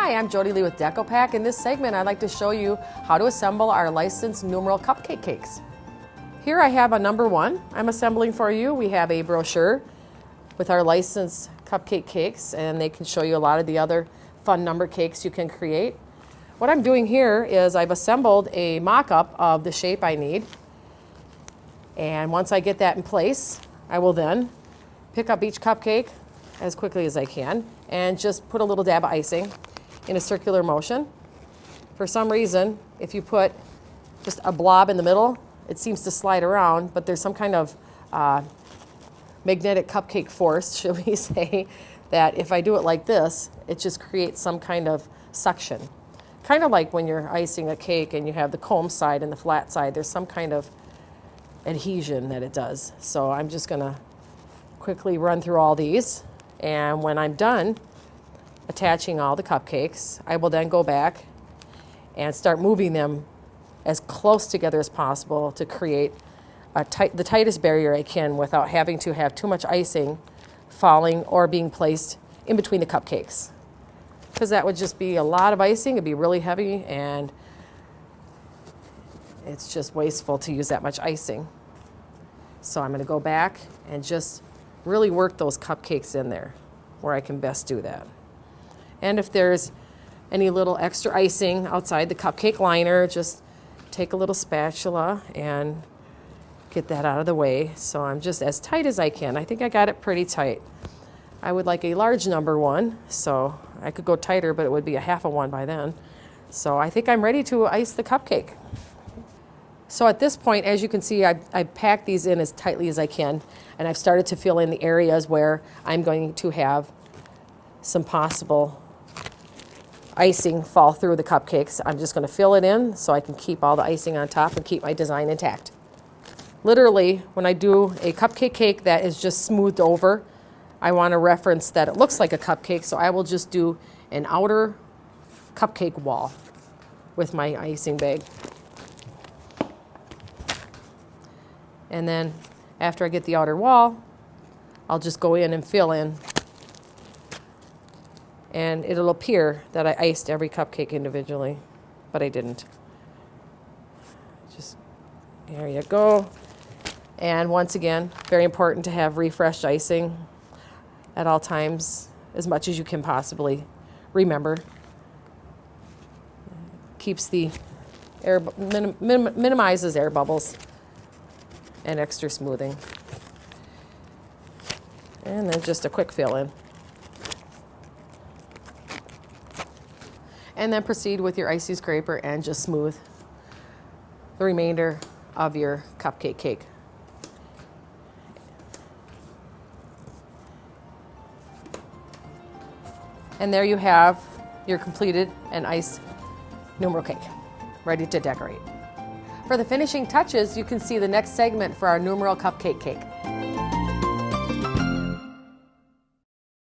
Hi, I'm Jody Lee with DecoPack. In this segment, I'd like to show you how to assemble our licensed numeral cupcake cakes. Here I have a number 1 I'm assembling for you. We have a brochure with our licensed cupcake cakes, and they can show you a lot of the other fun number cakes you can create. What I'm doing here is I've assembled a mock-up of the shape I need. And once I get that in place, I will then pick up each cupcake as quickly as I can and just put a little dab of icing in a circular motion. For some reason, if you put just a blob in the middle, it seems to slide around, but there's some kind of magnetic cupcake force, should we say, that if I do it like this, it just creates some kind of suction. Kind of like when you're icing a cake and you have the comb side and the flat side, there's some kind of adhesion that it does. So I'm just gonna quickly run through all these, and when I'm done attaching all the cupcakes, I will then go back and start moving them as close together as possible to create the tightest barrier I can without having to have too much icing falling or being placed in between the cupcakes. Because that would just be a lot of icing, it'd be really heavy, and it's just wasteful to use that much icing. So I'm gonna go back and just really work those cupcakes in there where I can best do that. And if there's any little extra icing outside the cupcake liner, just take a little spatula and get that out of the way. So I'm just as tight as I can. I think I got it pretty tight. I would like a large number 1, so I could go tighter, but it would be a half a 1 by then. So I think I'm ready to ice the cupcake. So at this point, as you can see, I've packed these in as tightly as I can, and I've started to fill in the areas where I'm going to have some possible icing fall through the cupcakes. I'm just going to fill it in so I can keep all the icing on top and keep my design intact. Literally, when I do a cupcake cake that is just smoothed over, I want to reference that it looks like a cupcake, so I will just do an outer cupcake wall with my icing bag. And then after I get the outer wall, I'll just go in and fill in, and it'll appear that I iced every cupcake individually, but I didn't. Just, there you go. And once again, very important to have refreshed icing at all times, as much as you can possibly remember. Keeps the air, minimizes air bubbles and extra smoothing. And then just a quick fill in. And then proceed with your icy scraper and just smooth the remainder of your cupcake cake. And there you have your completed and iced numeral cake, ready to decorate. For the finishing touches, you can see the next segment for our numeral cupcake cake.